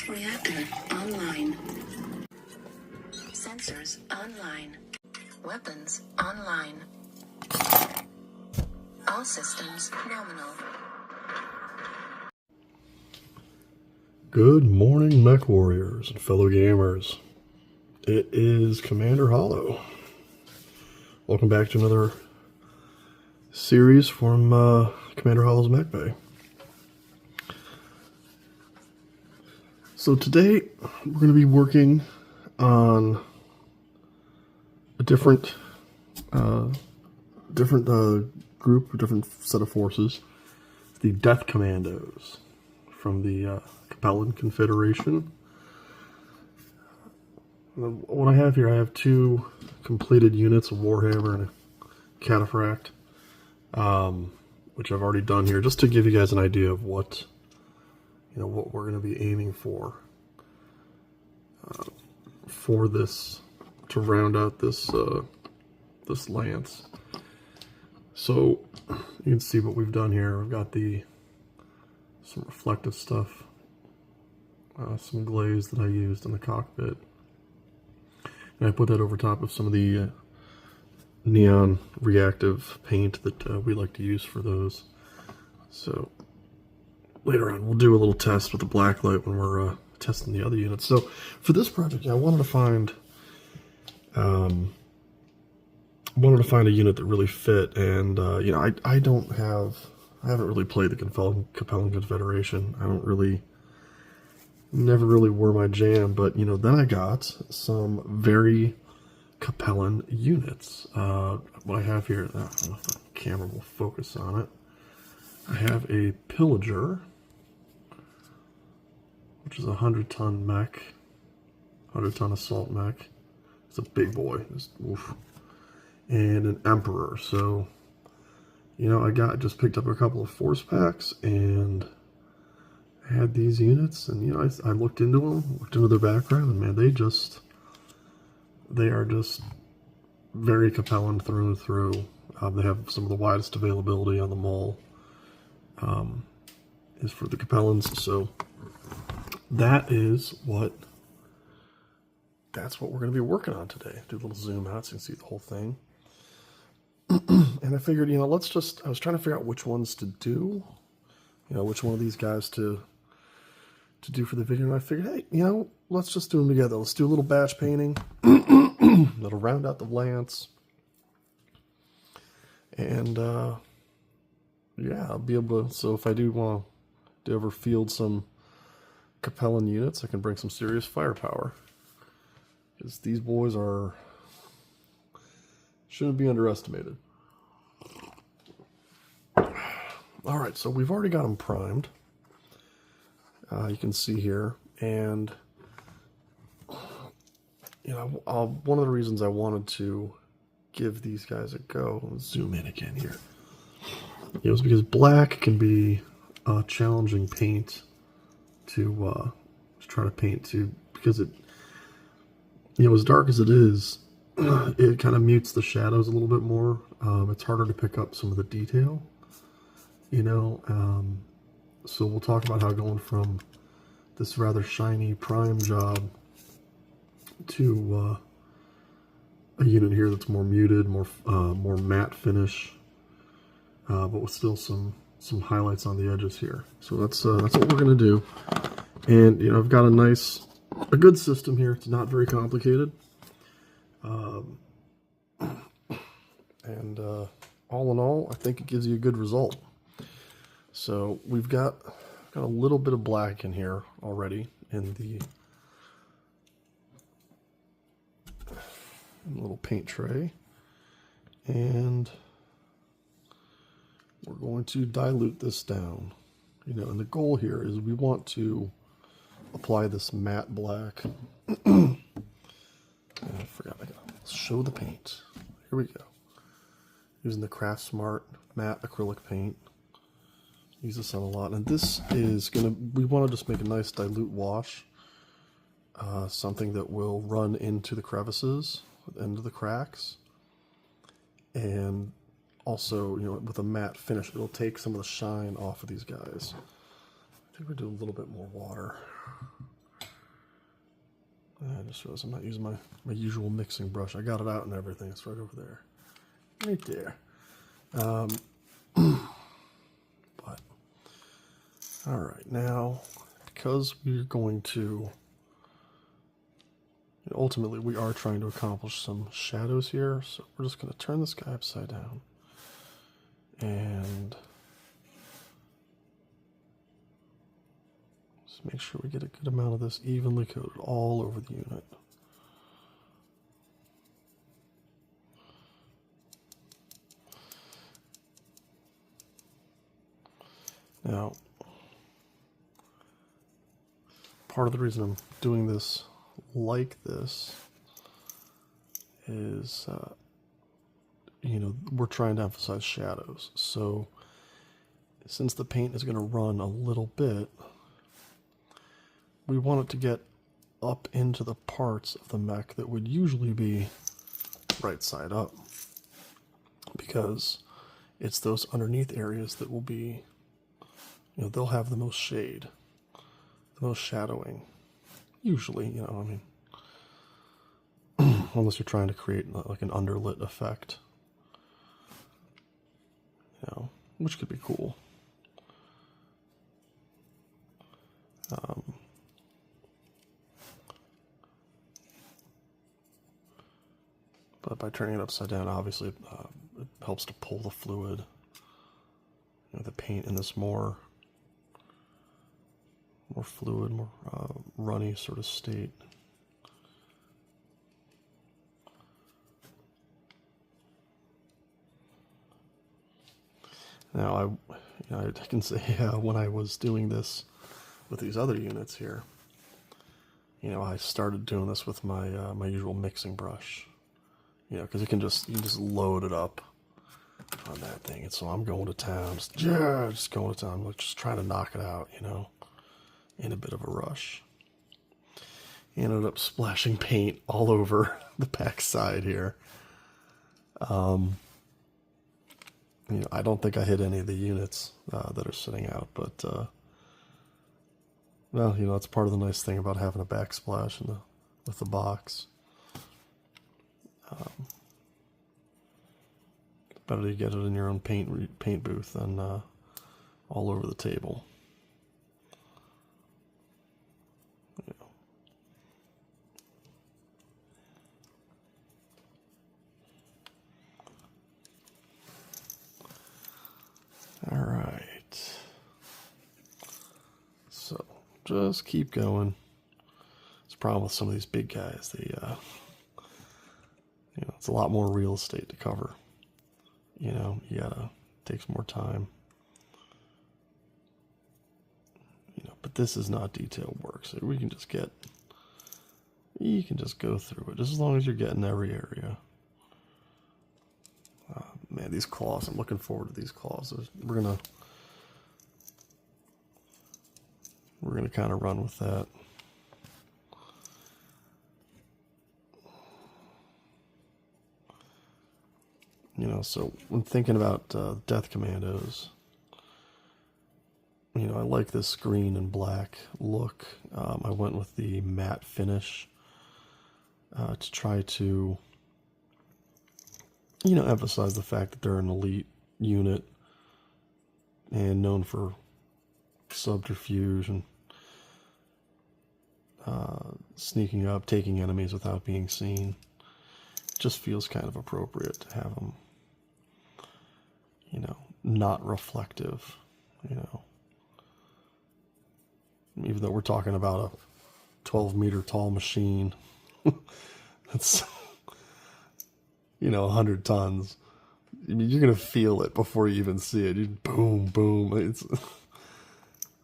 Reactor online. Sensors online. Weapons online. All systems nominal. Good morning, Mechwarriors and Fellow Gamers. It is Commander Hollow. Welcome back to another series from Commander Hollow's Mech Bay. So today we're going to be working on a different different set of forces, the Death Commandos from the Capellean Confederation. What I have here, I have two completed units of Warhammer and a Cataphract, which I've already done here, just to give you guys an idea of what we're going to be aiming for this, to round out this this lance. So you can see what we've done here. We've got some reflective stuff, some glaze that I used in the cockpit, and I put that over top of some of the neon reactive paint that we like to use for those. So later on we'll do a little test with the black light when we're testing the other units. So for this project, I wanted to find a unit that really fit, and I haven't really played the Capellean Confederation. Never really were my jam, but then I got some very Capellean units. What I have here, I don't know if the camera will focus on it. I have a Pillager, which is a 100-ton mech, 100-ton assault mech. It's a big boy. Oof. And an Emperor. So, I just picked up a couple of force packs and I had these units, and I looked into them, looked into their background, and man, they are just very Capellean through and through. They have some of the widest availability on the mall. Is for the Capellans. So that's what we're going to be working on today. Do a little zoom out so you can see the whole thing. And I figured, I was trying to figure out which ones to do, which one of these guys to do for the video. And I figured, hey, let's just do them together. Let's do a little batch painting. That'll round out the lance. And, yeah, I'll be able to, so if I do want to ever field some Capellean units, I can bring some serious firepower. Because these boys shouldn't be underestimated. Alright, so we've already got them primed. You can see here. And, one of the reasons I wanted to give these guys a go, let's zoom in again here, is because black can be a challenging paint to try to paint to, because it, as dark as it is, it kind of mutes the shadows a little bit more. It's harder to pick up some of the detail, so we'll talk about how going from this rather shiny prime job to a unit here that's more muted, more matte finish, but with still some highlights on the edges here. So that's what we're gonna do. And I've got a good system here. It's not very complicated, and all in all, I think it gives you a good result. So we've got a little bit of black in here already in the little paint tray, and we're going to dilute this down. And the goal here is we want to apply this matte black. I forgot, I gotta show the paint. Here we go. Using the Craft Smart matte acrylic paint. Use this on a lot, and this is we want to just make a nice dilute wash, something that will run into the crevices, into the cracks, and also, with a matte finish, it'll take some of the shine off of these guys. think we do a little bit more water. I just realized I'm not using my usual mixing brush. I got it out and everything. It's right over there. Right there. But, alright, now, because we're going to, ultimately we are trying to accomplish some shadows here, so we're just going to turn this guy upside down. And just make sure we get a good amount of this evenly coated all over the unit. Now, part of the reason I'm doing this like this is, we're trying to emphasize shadows. So, since the paint is going to run a little bit, we want it to get up into the parts of the mech that would usually be right side up, because it's those underneath areas that will be, they'll have the most shade, the most shadowing. Usually, unless you're trying to create like an underlit effect, which could be cool. But by turning it upside down, obviously, it helps to pull the fluid, the paint in this more fluid, more runny sort of state. Now, I can say when I was doing this with these other units here, I started doing this with my my usual mixing brush, because you can just load it up on that thing, and so I'm going to town, just going to town, just trying to knock it out, in a bit of a rush. Ended up splashing paint all over the back side here. I don't think I hit any of the units that are sitting out, but well, that's part of the nice thing about having a backsplash with the box. Better to get it in your own paint booth than all over the table. All right. So just keep going. It's a problem with some of these big guys. They, it's a lot more real estate to cover. You gotta take some more time. But this is not detailed work, so you can just go through it just as long as you're getting every area. Man, these claws, I'm looking forward to these claws. We're gonna kind of run with that. So when thinking about Death Commandos, I like this green and black look. I went with the matte finish to try to, emphasize the fact that they're an elite unit and known for subterfuge and sneaking up, taking enemies without being seen. It just feels kind of appropriate to have them, not reflective, even though we're talking about a 12-meter tall machine that's 100 tons. I mean, you're gonna feel it before you even see it. You boom, boom.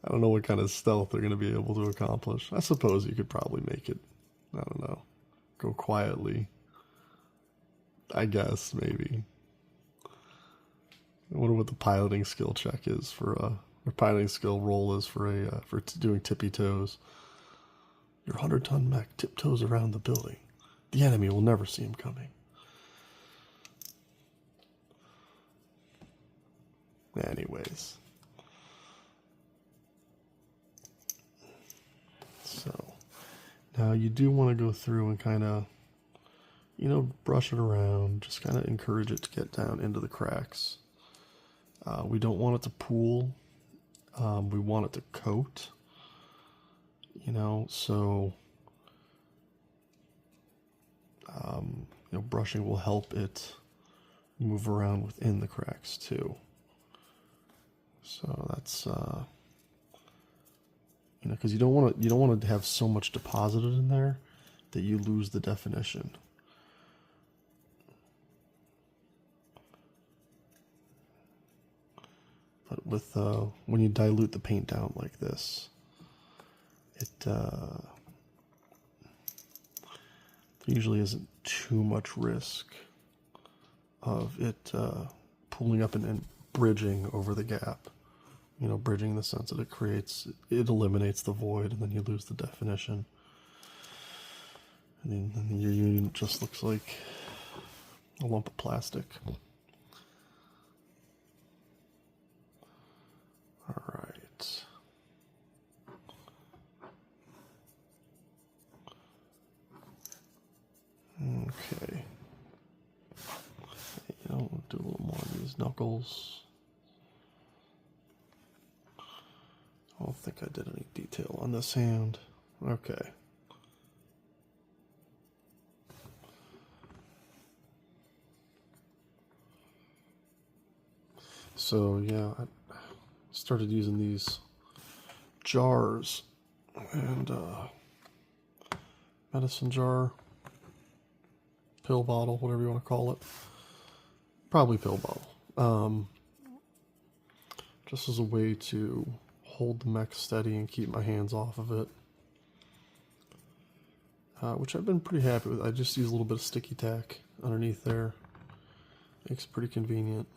I don't know what kind of stealth they're gonna be able to accomplish. I suppose you could probably make it, I don't know, go quietly. I guess, maybe. I wonder what the piloting skill check is or piloting skill roll is for doing tippy toes. Your 100-ton mech tiptoes around the building. The enemy will never see him coming. Anyways. Now you do want to go through and kind of, brush it around, just kind of encourage it to get down into the cracks. We don't want it to pool. We want it to coat, so, brushing will help it move around within the cracks too. So that's, because you don't want to have so much deposited in there that you lose the definition. But with when you dilute the paint down like this, it there usually isn't too much risk of it pulling up and bridging over the gap. Bridging in the sense that it eliminates the void, and then you lose the definition. And then your unit just looks like a lump of plastic. All right. Okay. We'll do a little more of these knuckles. I don't think I did any detail on this hand. Okay. So yeah, I started using these jars and medicine jar, pill bottle, whatever you want to call it. Probably pill bottle. Just as a way to hold the mech steady and keep my hands off of it. Which I've been pretty happy with. I just use a little bit of sticky tack underneath there. Makes it pretty convenient.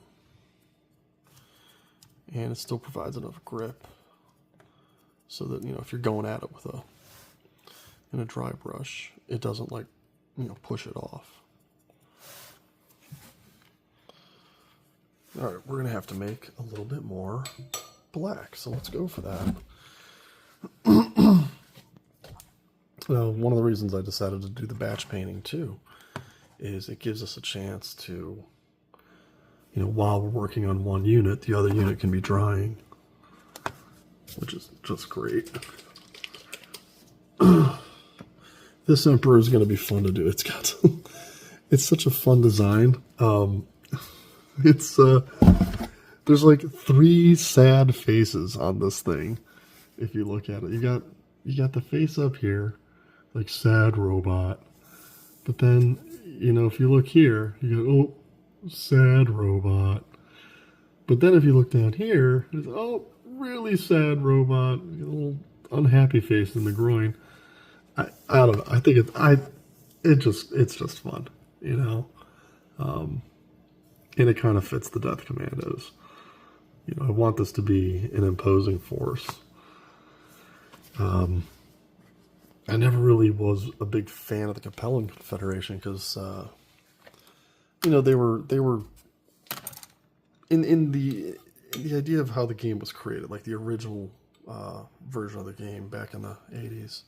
And it still provides enough grip so that, if you're going at it with in a dry brush, it doesn't push it off. All right, we're going to have to make a little bit more black, so let's go for that. Now, one of the reasons I decided to do the batch painting too is it gives us a chance to, while we're working on one unit, the other unit can be drying, which is just great. This Emperor is going to be fun to do. It's such a fun design. There's like 3 sad faces on this thing. If you look at it, you got the face up here, like sad robot. But then, if you look here, you go, oh, sad robot. But then if you look down here, it's, oh, really sad robot. You get a little unhappy face in the groin. I don't know. I think it's just fun, and it kind of fits the Death Commandos. I want this to be an imposing force. I never really was a big fan of the Capellean Confederation because, they were in the idea of how the game was created, like the original version of the game back in the 80s.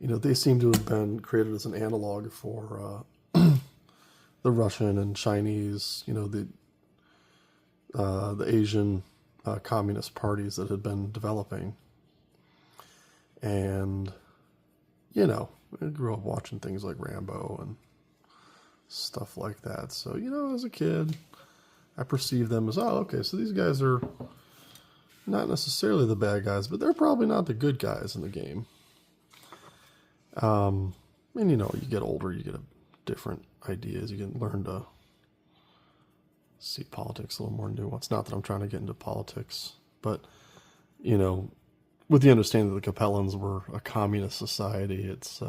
They seem to have been created as an analog for the Russian and Chinese, the Asian communist parties that had been developing. And, I grew up watching things like Rambo and stuff like that. So, as a kid, I perceived them as, oh, okay, so these guys are not necessarily the bad guys, but they're probably not the good guys in the game. And, you get older, you get different ideas. You can learn to see politics a little more nuanced. Not that I'm trying to get into politics, but, with the understanding that the Capellans were a communist society, it's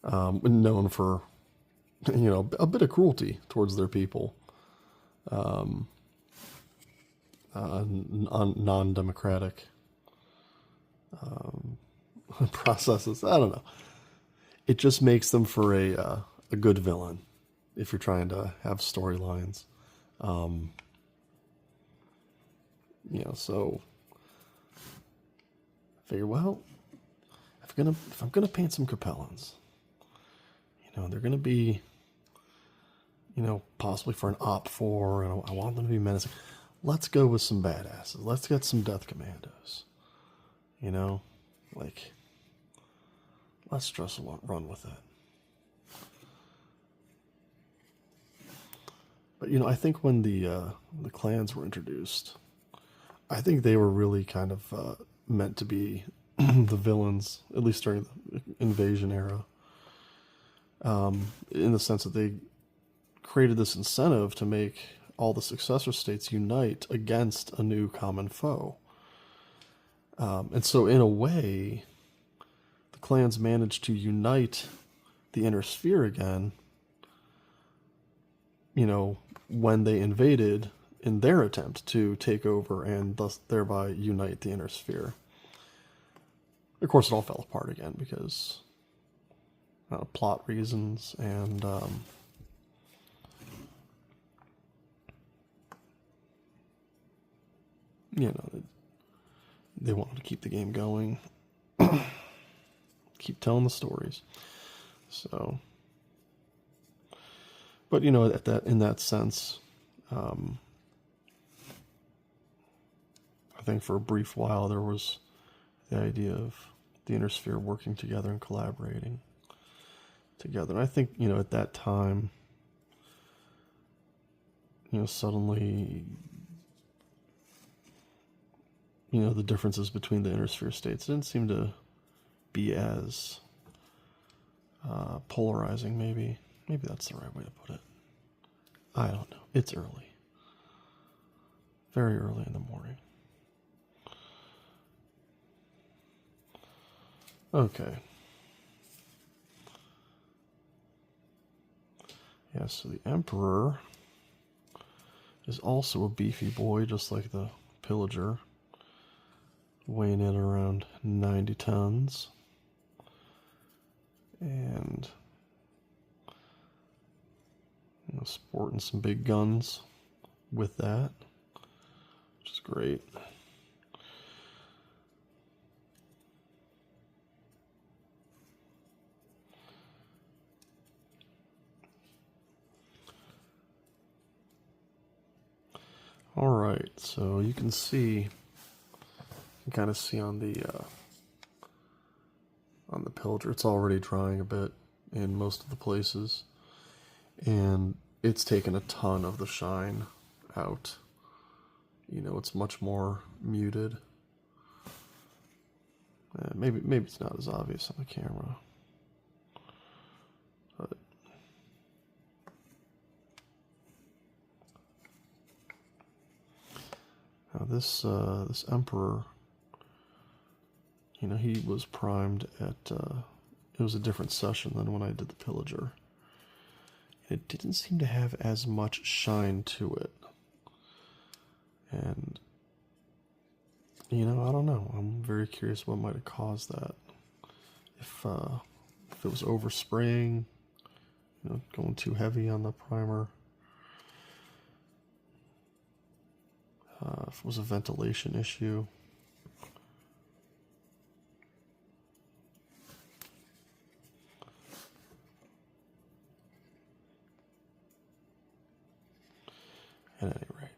known for, a bit of cruelty towards their people. Non-democratic processes. I don't know. It just makes them for a good villain if you're trying to have storylines. So I figure, well, I've I'm gonna paint some Capellans, they're gonna be, possibly for an Op 4, and I want them to be menacing. Let's go with some badasses. Let's get some Death Commandos. Let's just run with it. But I think when the clans were introduced, I think they were really kind of meant to be the villains, at least during the invasion era. In the sense that they created this incentive to make all the successor states unite against a new common foe. And so in a way, the clans managed to unite the Inner Sphere again, when they invaded in their attempt to take over and thus thereby unite the Inner Sphere. Of course, it all fell apart again because plot reasons and they wanted to keep the game going, keep telling the stories. So, but in that sense, I think for a brief while there was the idea of the Inner Sphere working together and collaborating together. And I think, at that time, suddenly, the differences between the Inner Sphere states didn't seem to be as polarizing, maybe. Maybe that's the right way to put it. I don't know. It's early. Very early in the morning. Okay. Yeah, so the Emperor is also a beefy boy, just like the Pillager, weighing in around 90 tons. And sporting some big guns with that, which is great. All right, so you can kind of see on the Pillager, it's already drying a bit in most of the places, and it's taken a ton of the shine out. It's much more muted. Maybe it's not as obvious on the camera, but now this Emperor, he was primed at. It was a different session than when I did the Pillager. It didn't seem to have as much shine to it. And, I don't know. I'm very curious what might have caused that. If it was overspraying, going too heavy on the primer. If it was a ventilation issue. At any rate.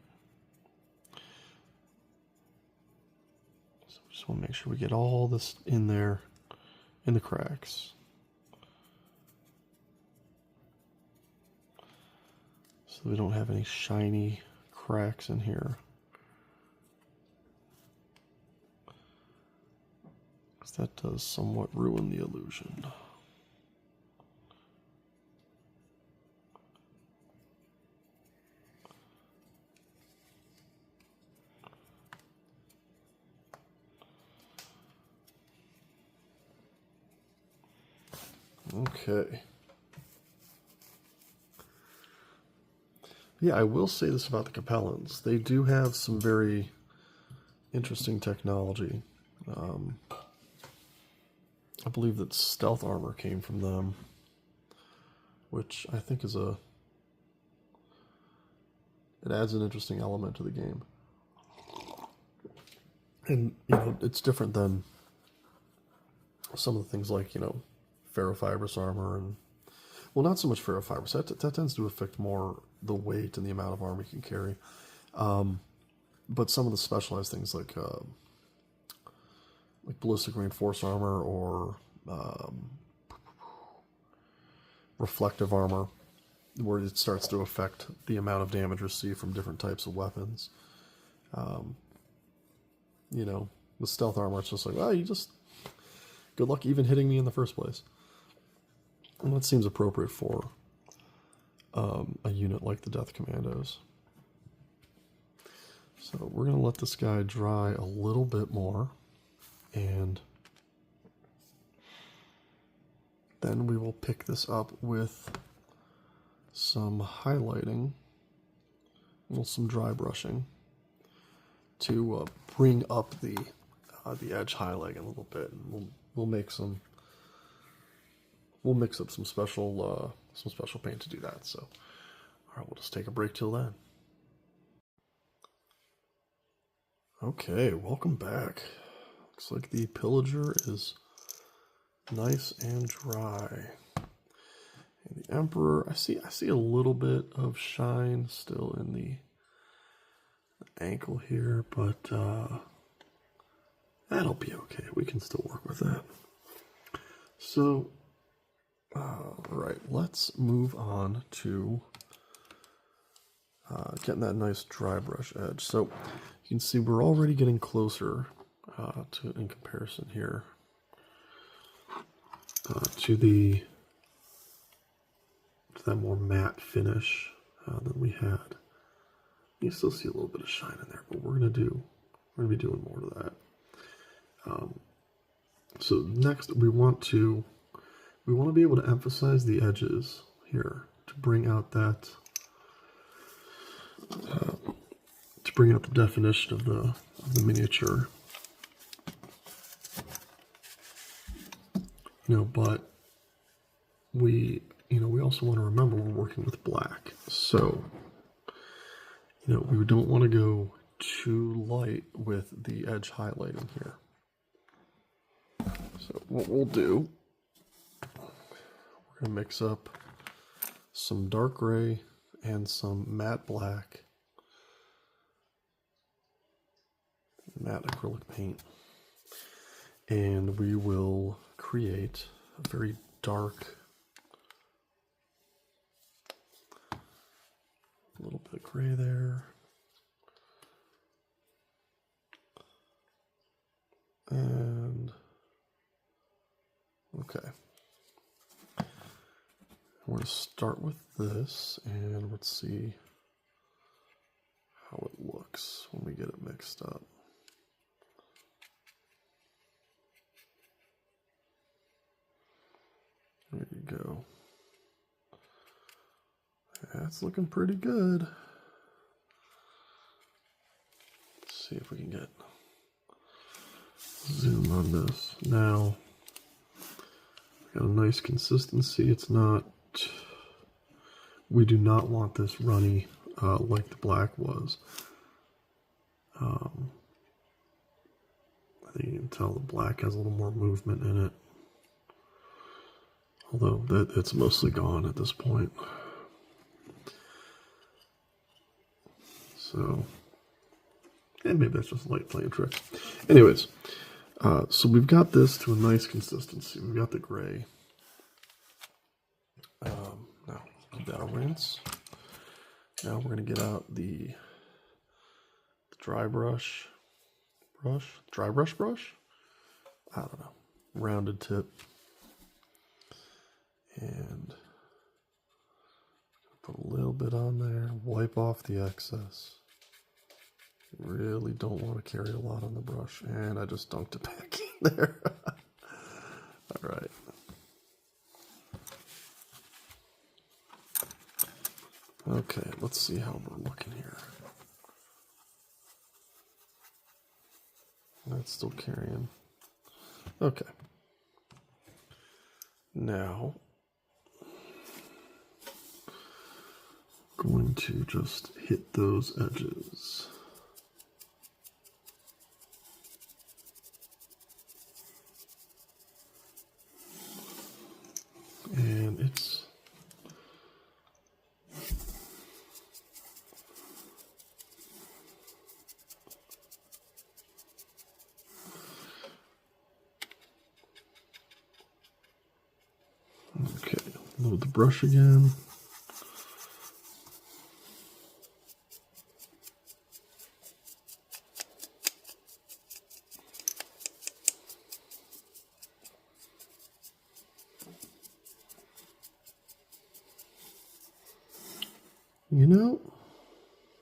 So we just want to make sure we get all this in there, in the cracks. So we don't have any shiny cracks in here. Because that does somewhat ruin the illusion. Okay. Yeah, I will say this about the Capellans. They do have some very interesting technology. I believe that stealth armor came from them, which I think is it adds an interesting element to the game. And, it's different than some of the things like, ferrofibrous armor and, well, not so much ferrofibrous. That tends to affect more the weight and the amount of armor you can carry. But some of the specialized things like ballistic reinforced armor or reflective armor, where it starts to affect the amount of damage received from different types of weapons. The stealth armor, it's just like, well, good luck even hitting me in the first place. And that seems appropriate for a unit like the Death Commandos. So we're going to let this guy dry a little bit more, and then we will pick this up with some highlighting, some dry brushing to bring up the edge highlighting a little bit. And we'll mix up some special paint to do that. So, all right, we'll just take a break till then. Okay, welcome back. Looks like the Pillager is nice and dry. And the Emperor, I see a little bit of shine still in the ankle here, but that'll be okay. We can still work with that. So, right, let's move on to getting that nice dry brush edge. So you can see we're already getting closer in comparison here to that more matte finish that we had. You still see a little bit of shine in there, but we're gonna be doing more to that. So next we want to be able to emphasize the edges here to bring out that the definition of the miniature. But we also want to remember we're working with black, so we don't want to go too light with the edge highlighting here. So what we'll do, we're going to mix up some dark gray and some matte black, matte acrylic paint, and we will create a very dark, a little bit of gray there, and okay. We're going to start with this, and let's see how it looks when we get it mixed up. There you go. That's looking pretty good. Let's see if we can get zoom on this. Now, got a nice consistency. It's not, we do not want this runny like the black was. I think you can tell the black has a little more movement in it. Although it's mostly gone at this point. So, and maybe that's just a light playing trick. Anyways, so we've got this to a nice consistency. We've got the gray. Now, give that a rinse. Now we're going to get out the dry brush. Dry brush? I don't know. Rounded tip. And put a little bit on there, wipe off the excess. Really don't want to carry a lot on the brush, and I just dunked it back in there. All right. Okay, let's see how we're looking here. That's still carrying. Okay. Now, going to just hit those edges. Okay, load the brush again. You know,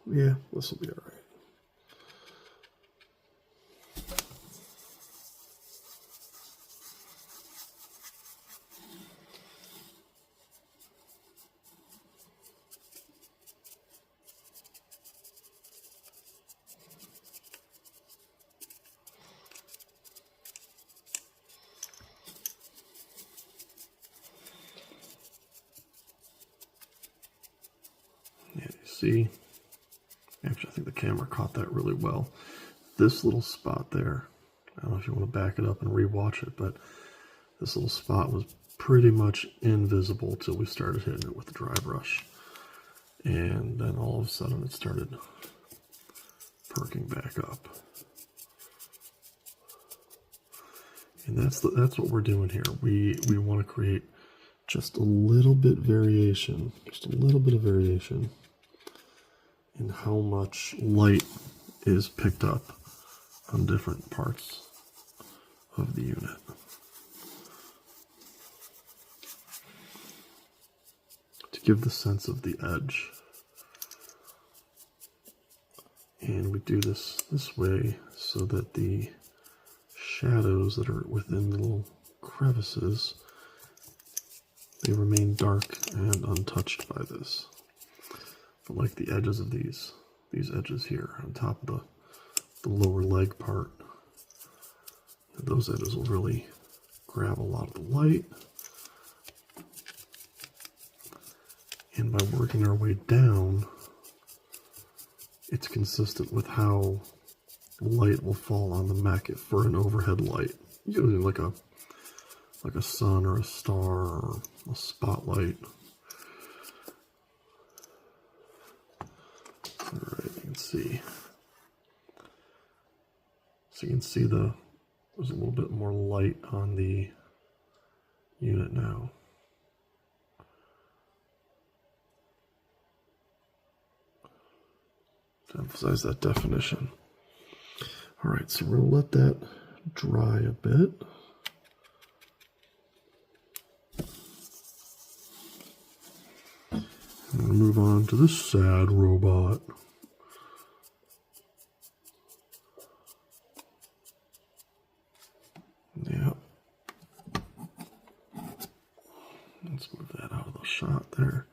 yeah, this will be all right. Yeah, you see, actually I think the camera caught that really well. This little spot there, I don't know if you want to back it up and rewatch it, but this little spot was pretty much invisible till we started hitting it with the dry brush. And then all of a sudden it started perking back up. And that's what we're doing here. We want to create just a little bit variation, just a little bit of variation in how much light is picked up on different parts of the unit. To give the sense of the edge. And we do this way so that the shadows that are within the little crevices, they remain dark and untouched by this. But like the edges of these edges here on top of the lower leg part, those edges will really grab a lot of the light. And by working our way down, it's consistent with how light will fall on the mech for an overhead light. Usually like a sun or a star or a spotlight. Alright, you can see. So you can see there's a little bit more light on the unit now. To emphasize that definition. Alright, so we're going to let that dry a bit. I'm going to move on to this sad robot. Yeah. Let's move that out of the shot there.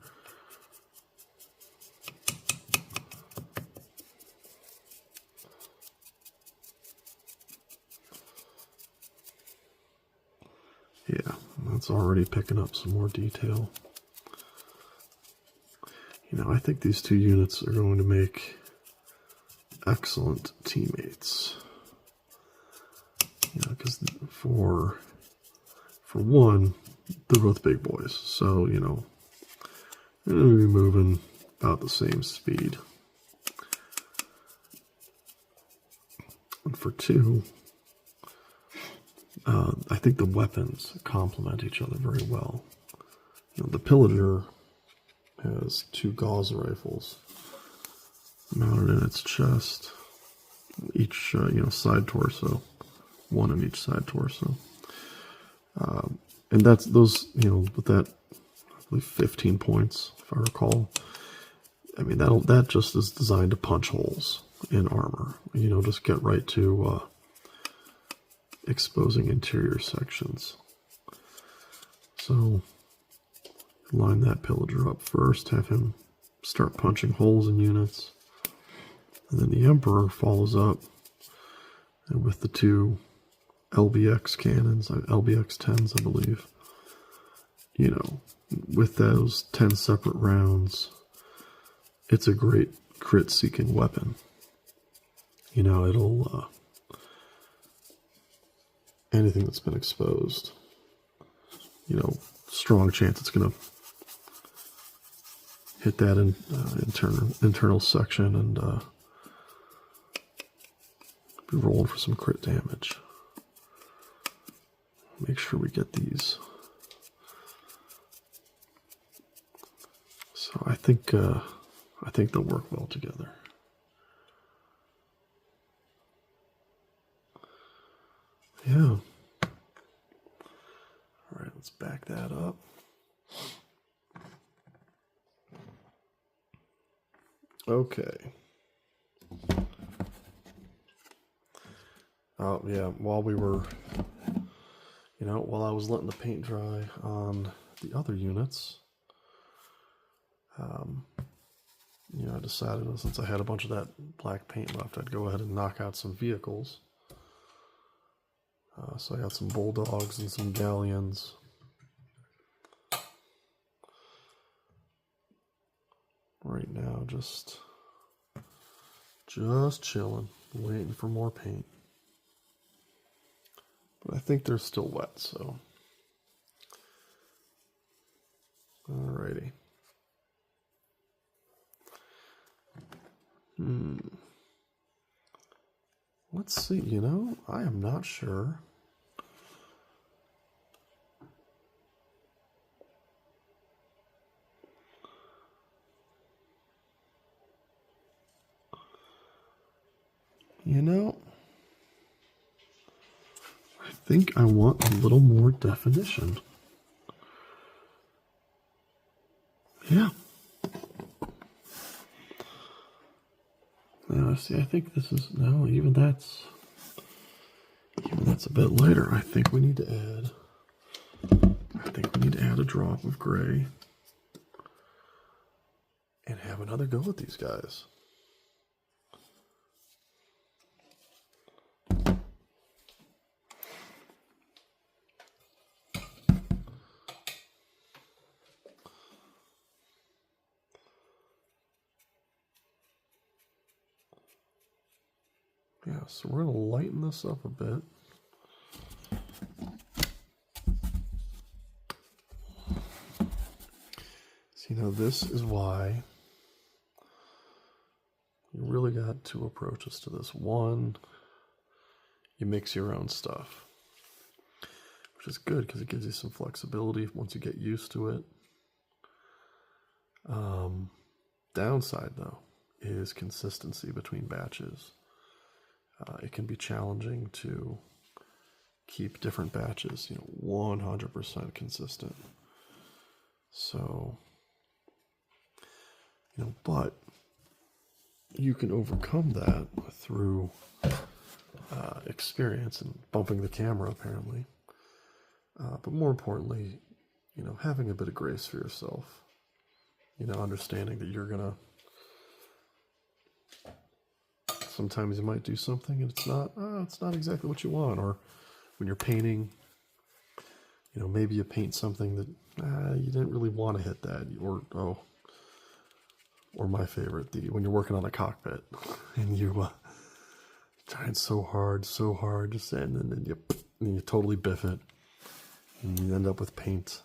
Yeah, that's already picking up some more detail. You know, I think these two units are going to make excellent teammates. You know, because for one, they're both big boys, so you know they're going to be moving about the same speed. And for two, I think the weapons complement each other very well. You know, the Pillager has two gauze rifles mounted in its chest, each side torso, one in each side torso, and that's those with that I believe 15 points if I recall. I mean that just is designed to punch holes in armor. Just get right to exposing interior sections. So line that Pillager up first, have him start punching holes in units, and then the Emperor follows up and with the two LBX cannons, LBX 10s I believe. With those 10 separate rounds, it's a great crit seeking weapon. It'll anything that's been exposed, strong chance it's going to hit that internal section and be rolling for some crit damage. Make sure we get these So I think they'll work well together. Yeah. All right, let's back that up. Okay. Oh, yeah, while I was letting the paint dry on the other units, I decided since I had a bunch of that black paint left, I'd go ahead and knock out some vehicles. So I got some bulldogs and some galleons. Right now, just chilling, waiting for more paint. But I think they're still wet, so. Alrighty. Let's see, I am not sure. I think I want a little more definition. Yeah. Now, see, I think this is, no, even that's a bit lighter. I think we need to add a drop of gray and have another go at these guys. Yeah, so we're going to lighten this up a bit. So, this is why you really got two approaches to this. One, you mix your own stuff, which is good because it gives you some flexibility once you get used to it. Downside, though, is consistency between batches. It can be challenging to keep different batches, 100% consistent. So, but you can overcome that through experience and bumping the camera, apparently. But more importantly, having a bit of grace for yourself. Understanding that you're gonna. Sometimes you might do something and it's not exactly what you want. Or when you're painting, maybe you paint something that you didn't really want to hit that. Or my favorite, when you're working on a cockpit and you trying so hard, just and then you totally biff it, and you end up with paint.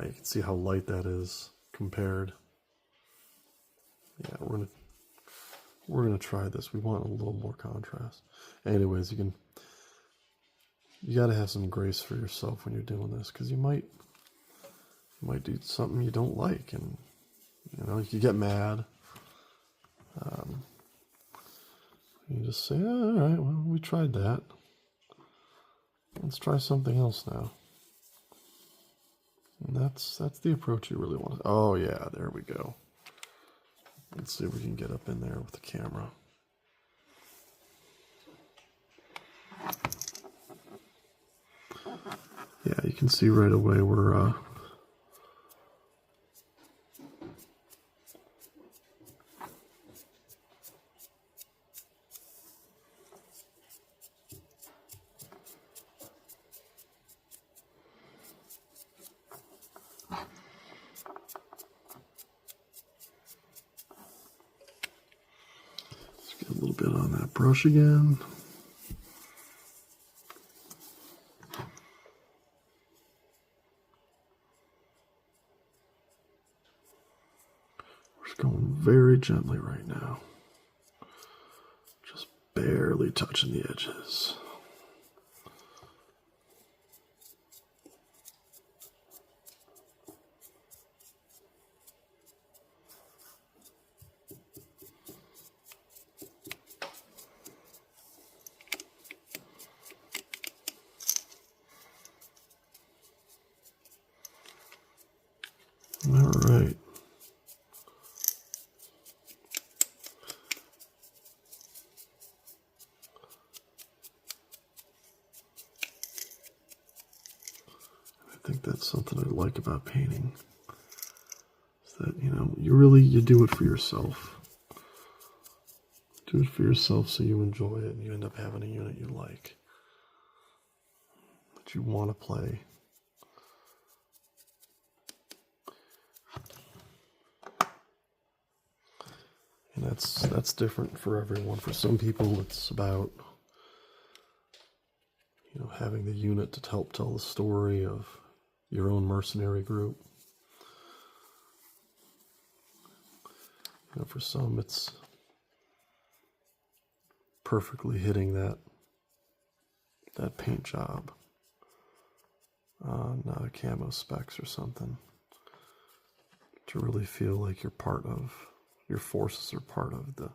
You can see how light that is compared. Yeah, we're gonna try this. We want a little more contrast. Anyways, you gotta have some grace for yourself when you're doing this, because you might do something you don't like, and you get mad. You just say, all right, well, we tried that. Let's try something else now. And that's the approach you really want. Oh yeah, there we go. Let's see if we can get up in there with the camera. Yeah, you can see right away we're a little bit on that brush again. We're just going very gently right now. Just barely touching the edges. All right. I think that's something I like about painting. Is that, you know, you do it for yourself. Do it for yourself so you enjoy it and you end up having a unit you like, that you want to play. And that's different for everyone. For some people, it's about, you know, having the unit to help tell the story of your own mercenary group. You know, for some, it's perfectly hitting that paint job on camo specs or something, to really feel like you're part of, your forces are part of the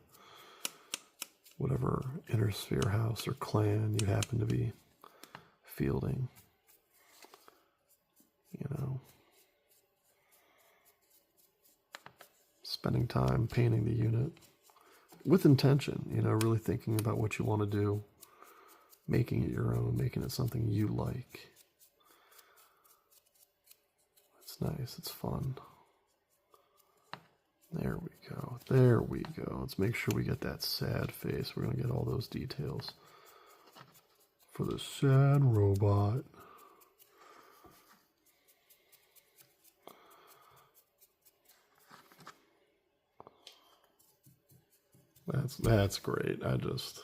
whatever inner sphere house or clan you happen to be fielding. You know, spending time painting the unit with intention, you know, really thinking about what you want to do, making it your own, making it something you like. It's nice, it's fun. There we go, there we go. Let's make sure we get that sad face. We're going to get all those details for the sad robot. That's great. Let's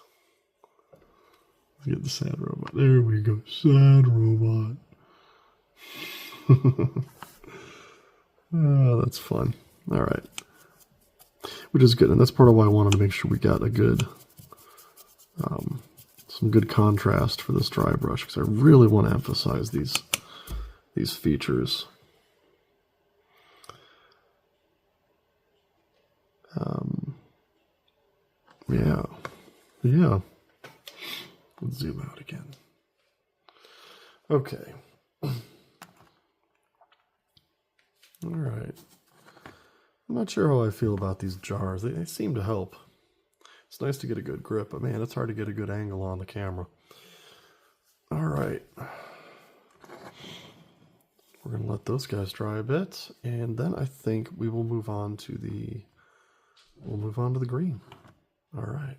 get the sad robot. There we go. Sad robot. Oh, that's fun. All right. Which is good. And that's part of why I wanted to make sure we got a good, some good contrast for this dry brush, because I really want to emphasize these features. Yeah. Let's zoom out again. Okay. All right. I'm not sure how I feel about these jars. They seem to help. It's nice to get a good grip, but man, it's hard to get a good angle on the camera. All right. We're going to let those guys dry a bit, and then I think we will move on to the green. All right.